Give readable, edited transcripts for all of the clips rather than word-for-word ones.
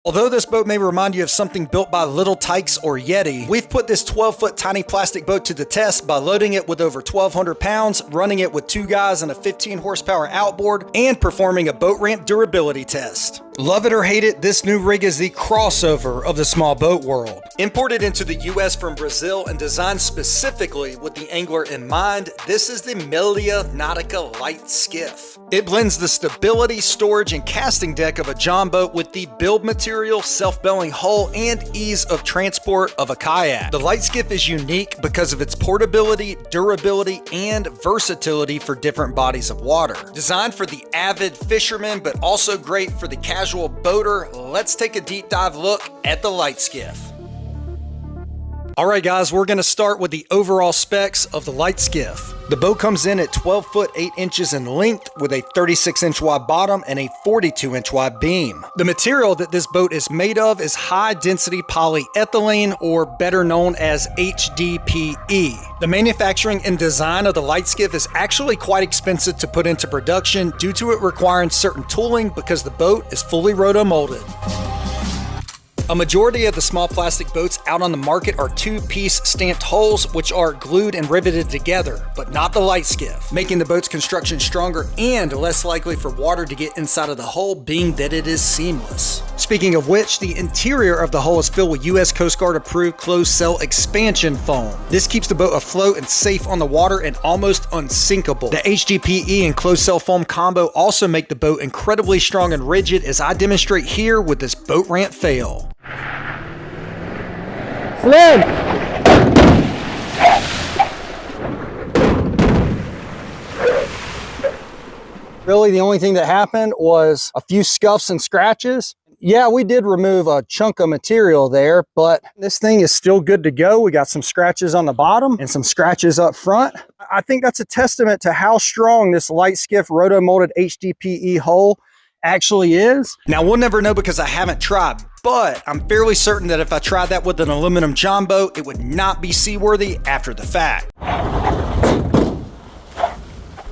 Although this boat may remind you of something built by Little Tykes or Yeti, we've put this 12-foot tiny plastic boat to the test by loading it with over 1,200 pounds, running it with 2 guys and a 15 horsepower outboard, and performing a boat ramp durability test. Love it or hate it, this new rig is the crossover of the small boat world. Imported into the US from Brazil and designed specifically with the angler in mind, this is the Millia Nautica Lite Skiff. It blends the stability, storage, and casting deck of a John boat with the build material, self-belling hull, and ease of transport of a kayak. The Lite Skiff is unique because of its portability, durability, and versatility for different bodies of water. Designed for the avid fisherman, but also great for the casual boater, let's take a deep dive look at the Lite Skiff. Alright guys, we're going to start with the overall specs of the Lite Skiff. The boat comes in at 12 foot 8 inches in length with a 36 inch wide bottom and a 42 inch wide beam. The material that this boat is made of is high density polyethylene, or better known as HDPE. The manufacturing and design of the Lite Skiff is actually quite expensive to put into production due to it requiring certain tooling because the boat is fully roto-molded. A majority of the small plastic boats out on the market are 2-piece stamped hulls which are glued and riveted together, but not the Lite Skiff, making the boat's construction stronger and less likely for water to get inside of the hull, being that it is seamless. Speaking of which, the interior of the hull is filled with US Coast Guard approved closed cell expansion foam. This keeps the boat afloat and safe on the water and almost unsinkable. The HDPE and closed cell foam combo also make the boat incredibly strong and rigid, as I demonstrate here with this boat ramp fail. Slim! Really, the only thing that happened was a few scuffs and scratches. Yeah, we did remove a chunk of material there, but this thing is still good to go. We got some scratches on the bottom and some scratches up front. I think that's a testament to how strong this Lite Skiff roto-molded HDPE hull actually is. Now, we'll never know because I haven't tried, but I'm fairly certain that if I tried that with an aluminum John boat, it would not be seaworthy after the fact.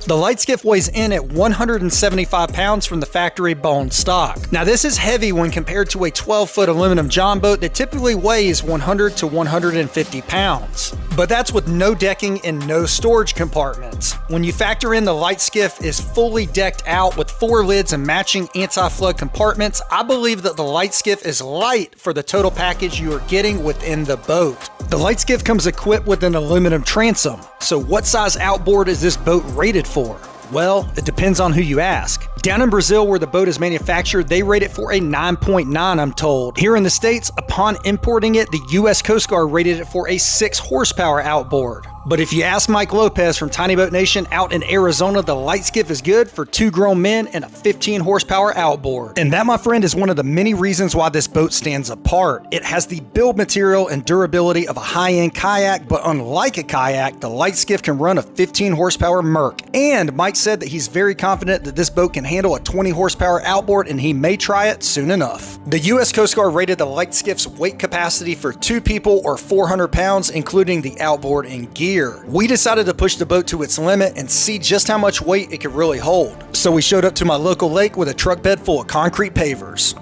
The Lite Skiff weighs in at 175 pounds from the factory bone stock. Now, this is heavy when compared to a 12-foot aluminum John boat that typically weighs 100 to 150 pounds. But that's with no decking and no storage compartments. When you factor in the Lite Skiff is fully decked out with 4 lids and matching anti-flood compartments, I believe that the Lite Skiff is light for the total package you are getting within the boat. The Lite Skiff comes equipped with an aluminum transom. So what size outboard is this boat rated for? Well, it depends on who you ask. Down in Brazil, where the boat is manufactured, they rate it for a 9.9, I'm told. Here in the States, upon importing it, the US Coast Guard rated it for a 6 horsepower outboard. But if you ask Mike Lopez from Tiny Boat Nation out in Arizona, the Lite Skiff is good for 2 grown men and a 15 horsepower outboard. And that, my friend, is one of the many reasons why this boat stands apart. It has the build material and durability of a high-end kayak, but unlike a kayak, the Lite Skiff can run a 15 horsepower Merc. And Mike said that he's very confident that this boat can handle a 20 horsepower outboard, and he may try it soon enough. The US Coast Guard rated the Lite Skiff's weight capacity for 2 people or 400 pounds, including the outboard and gear. We decided to push the boat to its limit and see just how much weight it could really hold. So we showed up to my local lake with a truck bed full of concrete pavers.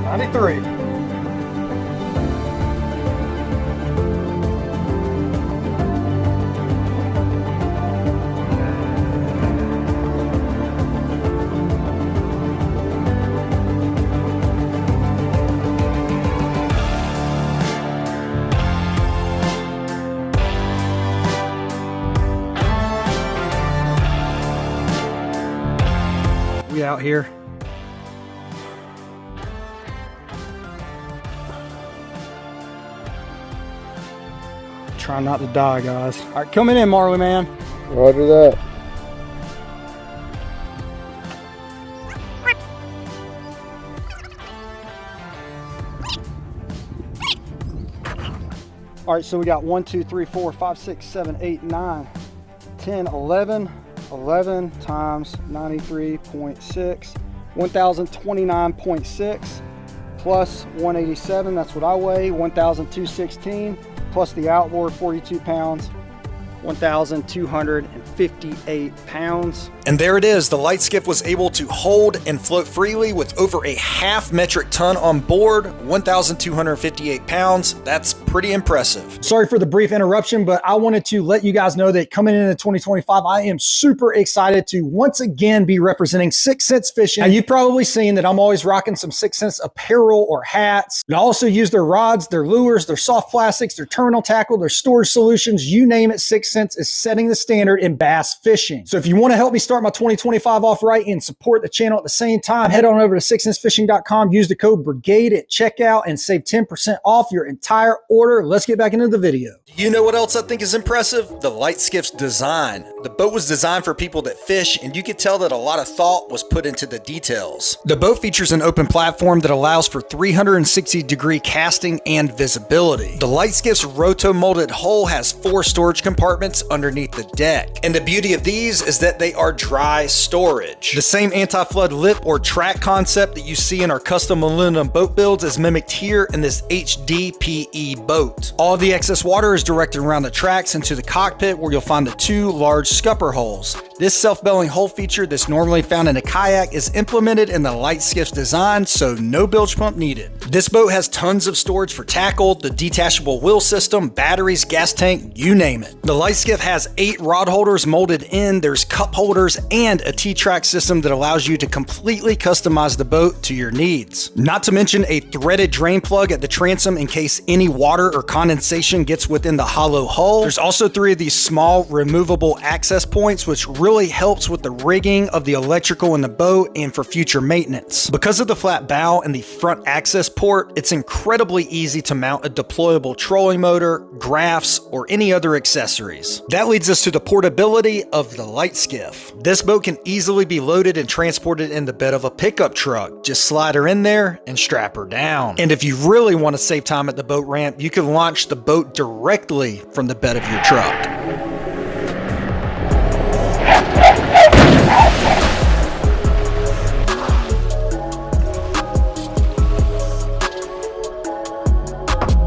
'93. We out here. Try not to die, guys. All right, coming in, Marley man. Roger that. All right, so we got 1, 2, 3, 4, 5, 6, 7, 8, 9, 10, 11. 11 times 93.6, 1029.6 plus 187, that's what I weigh, 1216, plus the outboard 42 pounds, 1,258 pounds. And there it is, the Lite Skiff was able to hold and float freely with over a half metric ton on board, 1,258 pounds. That's pretty impressive. Sorry for the brief interruption, but I wanted to let you guys know that coming into 2025, I am super excited to once again be representing 6 Sense Fishing. Now, you've probably seen that I'm always rocking some 6 Sense apparel or hats. I also use their rods, their lures, their soft plastics, their terminal tackle, their storage solutions, you name it, 6 Sense is setting the standard in bass fishing. So if you want to help me start my 2025 off right and support the channel at the same time, head on over to 6sensefishing.com, use the code BRIGADE at checkout and save 10% off your entire order. Let's get back into the video. You know what else I think is impressive? The Lite Skiff's design. The boat was designed for people that fish, and you could tell that a lot of thought was put into the details. The boat features an open platform that allows for 360-degree casting and visibility. The Lite Skiff's roto-molded hull has 4 storage compartments underneath the deck. And the beauty of these is that they are dry storage. The same anti-flood lip or track concept that you see in our custom aluminum boat builds is mimicked here in this HDPE boat. All the excess water is directed around the tracks into the cockpit, where you'll find the 2 large scupper holes. This self-belling hull feature that's normally found in a kayak is implemented in the Lite Skiff's design, so no bilge pump needed. This boat has tons of storage for tackle, the detachable wheel system, batteries, gas tank, you name it. The Lite Skiff has 8 rod holders molded in, there's cup holders, and a T-track system that allows you to completely customize the boat to your needs. Not to mention a threaded drain plug at the transom in case any water or condensation gets within the hollow hull. There's also 3 of these small removable access points, which really helps with the rigging of the electrical in the boat and for future maintenance. Because of the flat bow and the front access port, it's incredibly easy to mount a deployable trolling motor, graphs, or any other accessories. That leads us to the portability of the Lite Skiff. This boat can easily be loaded and transported in the bed of a pickup truck. Just slide her in there and strap her down. And if you really want to save time at the boat ramp, you can launch the boat directly from the bed of your truck.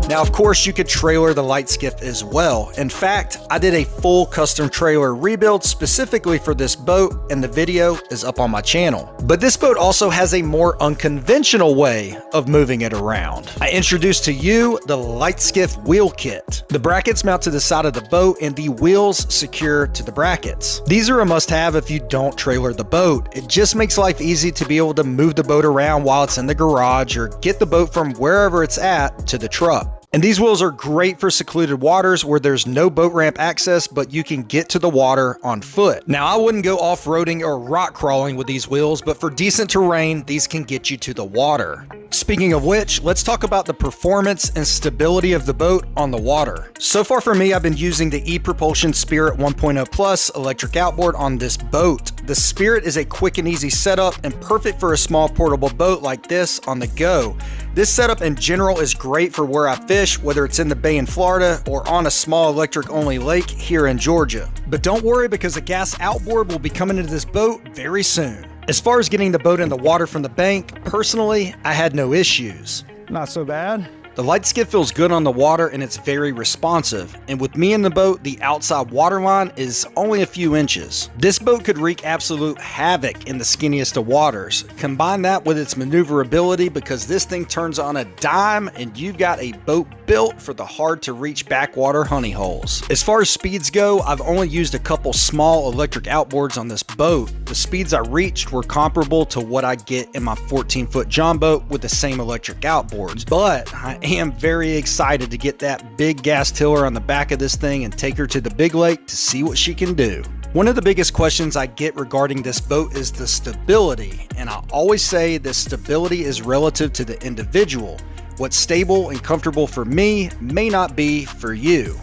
Now, of course, you could trailer the Lite Skiff as well. In fact, I did a full custom trailer rebuild specifically for this boat, and the video is up on my channel. But this boat also has a more unconventional way of moving it around. I introduced to you the Lite Skiff wheel kit. The brackets mount to the side of the boat and the wheels secure to the brackets. These are a must-have if you don't trailer the boat. It just makes life easy to be able to move the boat around while it's in the garage or get the boat from wherever it's at to the truck. And these wheels are great for secluded waters where there's no boat ramp access, but you can get to the water on foot. Now, I wouldn't go off-roading or rock crawling with these wheels, but for decent terrain, these can get you to the water. Speaking of which, let's talk about the performance and stability of the boat on the water. So far for me, I've been using the ePropulsion Spirit 1.0 Plus electric outboard on this boat. The Spirit is a quick and easy setup and perfect for a small portable boat like this on the go. This setup in general is great for where I fish, whether it's in the bay in Florida or on a small electric-only lake here in Georgia. But don't worry, because a gas outboard will be coming into this boat very soon. As far as getting the boat in the water from the bank, personally, I had no issues. Not so bad. The Lite Skiff feels good on the water and it's very responsive. And with me in the boat, the outside water line is only a few inches. This boat could wreak absolute havoc in the skinniest of waters. Combine that with its maneuverability, because this thing turns on a dime and you've got a boat built for the hard to reach backwater honey holes. As far as speeds go, I've only used a couple small electric outboards on this boat. The speeds I reached were comparable to what I get in my 14-foot John boat with the same electric outboards. But I am very excited to get that big gas tiller on the back of this thing and take her to the big lake to see what she can do. One of the biggest questions I get regarding this boat is the stability, and I always say the stability is relative to the individual. What's stable and comfortable for me may not be for you.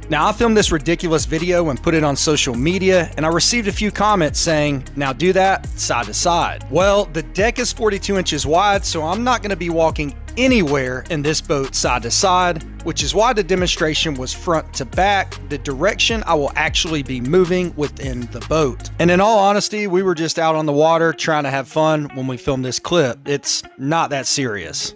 Now, I filmed this ridiculous video and put it on social media, and I received a few comments saying, now do that side to side. Well, the deck is 42 inches wide, so I'm not going to be walking anywhere in this boat side to side, which is why the demonstration was front to back, the direction I will actually be moving within the boat. And in all honesty, we were just out on the water trying to have fun when we filmed this clip. It's not that serious.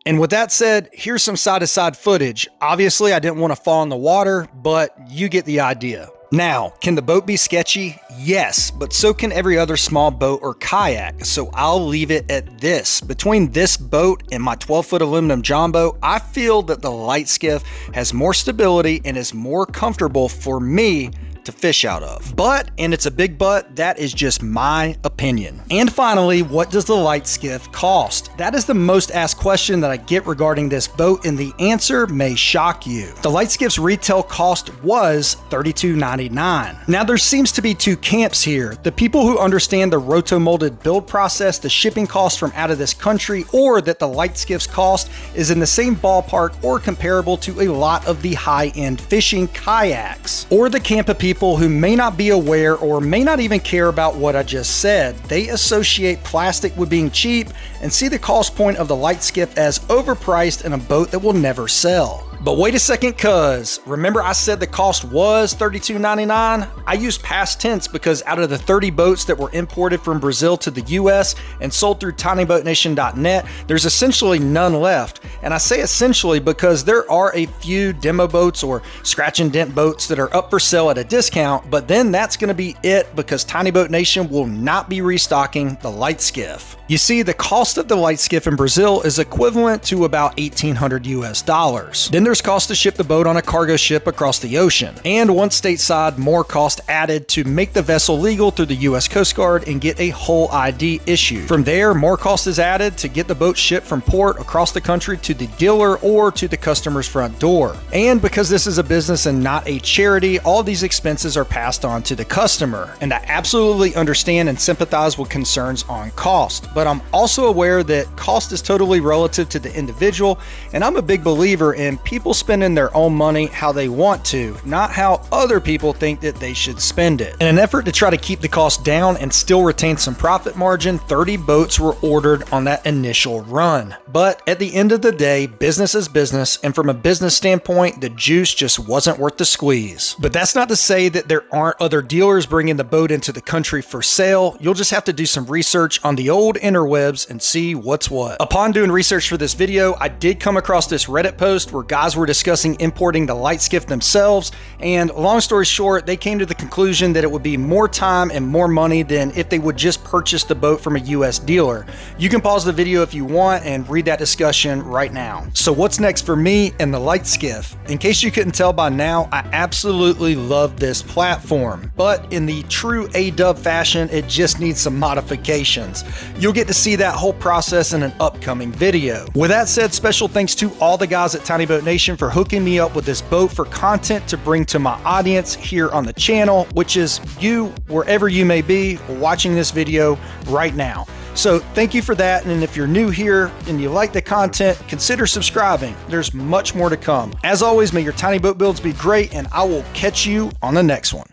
And with that said, here's some side-to-side footage. Obviously, I didn't want to fall in the water, but you get the idea. Now, can the boat be sketchy? Yes, but so can every other small boat or kayak, so I'll leave it at this. Between this boat and my 12-foot aluminum John boat, I feel that the Lite Skiff has more stability and is more comfortable for me to fish out of. But, and it's a big but, that is just my opinion. And finally, what does the Lite Skiff cost? That is the most asked question that I get regarding this boat, and the answer may shock you. The Lite Skiff's retail cost was $32.99. Now there seems to be two camps here. The people who understand the roto-molded build process, the shipping costs from out of this country, or that the Lite Skiff's cost is in the same ballpark or comparable to a lot of the high-end fishing kayaks. Or the camp of people who may not be aware or may not even care about what I just said. They associate plastic with being cheap and see the cost point of the Lite Skiff as overpriced in a boat that will never sell. But wait a second, cuz remember I said the cost was $32.99? I used past tense because out of the 30 boats that were imported from Brazil to the US and sold through tinyboatnation.net, there's essentially none left. And I say essentially because there are a few demo boats or scratch and dent boats that are up for sale at a discount, but then that's going to be it because Tiny Boat Nation will not be restocking the Lite Skiff. You see, the cost of the Lite Skiff in Brazil is equivalent to about $1,800 US. Then there's cost to ship the boat on a cargo ship across the ocean. And once stateside, more cost added to make the vessel legal through the US Coast Guard and get a whole ID issued. From there, more cost is added to get the boat shipped from port across the country to the dealer or to the customer's front door. And because this is a business and not a charity, all these expenses are passed on to the customer. And I absolutely understand and sympathize with concerns on cost. But I'm also aware that cost is totally relative to the individual, and I'm a big believer in people spending their own money how they want to, not how other people think that they should spend it. In an effort to try to keep the cost down and still retain some profit margin, 30 boats were ordered on that initial run. But at the end of the day, business is business, and from a business standpoint, the juice just wasn't worth the squeeze. But that's not to say that there aren't other dealers bringing the boat into the country for sale. You'll just have to do some research on the old interwebs and see what's what. Upon doing research for this video, I did come across this Reddit post where guys were discussing importing the Lite Skiff themselves, and long story short, they came to the conclusion that it would be more time and more money than if they would just purchase the boat from a US dealer. You can pause the video if you want and read that discussion right now. So what's next for me and the Lite Skiff? In case you couldn't tell by now, I absolutely love this platform, but in the true A-dub fashion, it just needs some modifications. You'll get to see that whole process in an upcoming video. With that said, special thanks to all the guys at Tiny Boat Nation for hooking me up with this boat for content to bring to my audience here on the channel, which is you, wherever you may be watching this video right now. So thank you for that, and if you're new here and you like the content, consider subscribing. There's much more to come. As always, may your tiny boat builds be great, and I will catch you on the next one.